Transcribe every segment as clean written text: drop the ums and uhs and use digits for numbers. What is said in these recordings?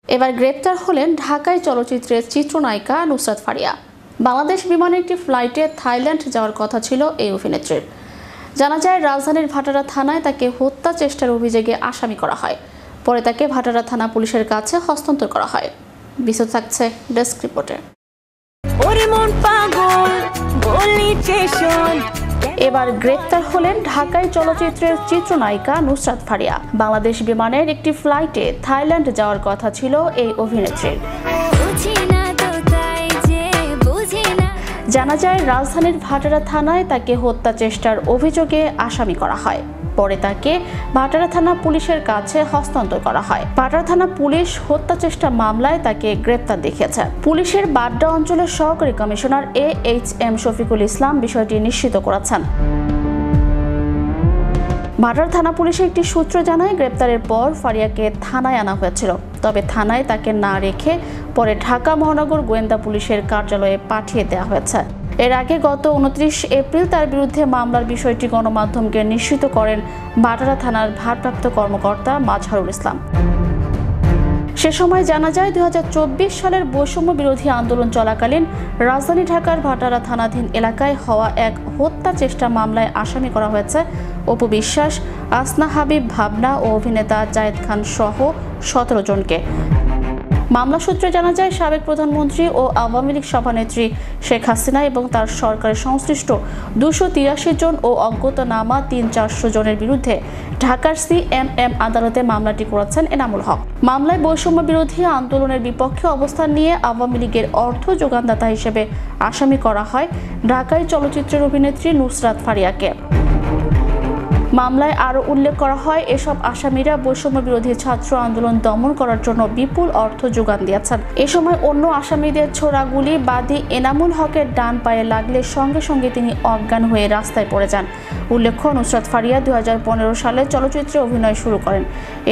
এবার গ্রেপ্তার হলেন ঢাকায় চলচ্চিত্রের চিত্রনায়িকা নুসরাত ফারিয়া। বাংলাদেশ বিমানে একটি ফ্লাইটে থাইল্যান্ড যাওয়ার কথা ছিল এই অভিনেত্রীর। জানা যায়, রাজধানীর ভাটারা থানায় তাকে হত্যা চেষ্টার অভিযোগে আসামি করা হয়। পরে তাকে ভাটারা থানা পুলিশের কাছে হস্তান্তর করা হয়। বিস্তারিত থাকছে ডেস্ক রিপোর্টে। এবার গ্রেপ্তার হলেন ঢাকায় চলচ্চিত্রের চিত্রনায়িকা নুসরাত ফারিয়া। বাংলাদেশ বিমানের একটি ফ্লাইটে থাইল্যান্ড যাওয়ার কথা ছিল এই অভিনেত্রীর। জানা যায়, রাজধানীর ভাটারা থানায় তাকে হত্যা চেষ্টার অভিযোগে আসামি করা হয়। পরে তাকে ভাটারা থানা পুলিশের কাছে হস্তান্তর করা হয়। ভাটারা থানা পুলিশ হত্যা চেষ্টা মামলায় তাকে গ্রেপ্তার দেখিয়েছে। পুলিশের বাড্ডা অঞ্চলের সহকারী কমিশনার AHM শফিকুল ইসলাম বিষয়টি নিশ্চিত করেছেন। ভাটারা থানা পুলিশের একটি সূত্র জানায়, গ্রেপ্তারের পর ফারিয়াকে থানায় আনা হয়েছিল। তবে থানায় তাকে না রেখে পরে ঢাকা মহানগর গোয়েন্দা পুলিশের কার্যালয়ে পাঠিয়ে দেওয়া হয়েছে। এর আগে গত 29 এপ্রিল তার বিরুদ্ধে মামলার বিষয়টি গণমাধ্যমকে নিশ্চিত করেন ভাটারা থানার ভারপ্রাপ্ত কর্মকর্তা মাজহারুল ইসলাম। সে সময় জানা যায়, 2024 সালের বৈষম্য বিরোধী আন্দোলন চলাকালীন রাজধানী ঢাকার ভাটারা থানাধীন এলাকায় হওয়া এক হত্যা চেষ্টা মামলায় আসামি করা হয়েছে অপু বিশ্বাস, আসনা হাবিব ভাবনা ও অভিনেতা জায়েদ খান সহ 17 জনকে। মামলা সূত্রে জানা যায়, সাবেক প্রধানমন্ত্রী ও আওয়ামী লীগ সভানেত্রী শেখ হাসিনা এবং তার সরকারের সংশ্লিষ্ট 283 জন ও অজ্ঞাতনামা 300-400 জনের বিরুদ্ধে ঢাকার CMM আদালতে মামলাটি করেছেন এনামুল হক। মামলায় বৈষম্য বিরোধী আন্দোলনের বিপক্ষে অবস্থান নিয়ে আওয়ামী লীগের অর্থ যোগানদাতা হিসেবে আসামি করা হয় ঢাকায় চলচ্চিত্রের অভিনেত্রী নুসরাত ফারিয়াকে। মামলায় আরও উল্লেখ করা হয়, এসব আসামিরা বৈষম্য বিরোধী ছাত্র আন্দোলন দমন করার জন্য বিপুল অর্থ যোগান দিয়েছেন। এ সময় অন্য আসামিদের ছোড়া গুলি বাদী এনামুল হকের ডান পায়ে লাগলে সঙ্গে সঙ্গে তিনি অজ্ঞান হয়ে রাস্তায় পড়ে যান। উল্লেখ্য, নুসরাত ফারিয়া 2015 সালে চলচ্চিত্রে অভিনয় শুরু করেন।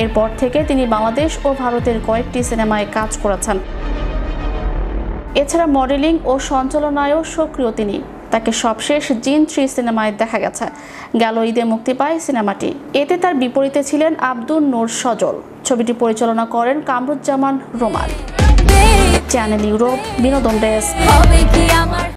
এরপর থেকে তিনি বাংলাদেশ ও ভারতের কয়েকটি সিনেমায় কাজ করেছেন। এছাড়া মডেলিং ও সঞ্চালনায়ও সক্রিয় তিনি। তাকে সবশেষ জিন 3 সিনেমায় দেখা গেছে। গেল ঈদে মুক্তি পায় সিনেমাটি। এতে তার বিপরীতে ছিলেন আব্দুল নূর সজল। ছবিটি পরিচালনা করেন কামরুজ্জামান রোমান। চ্যানেল ইউরোপ বিনোদন ডেস্ক।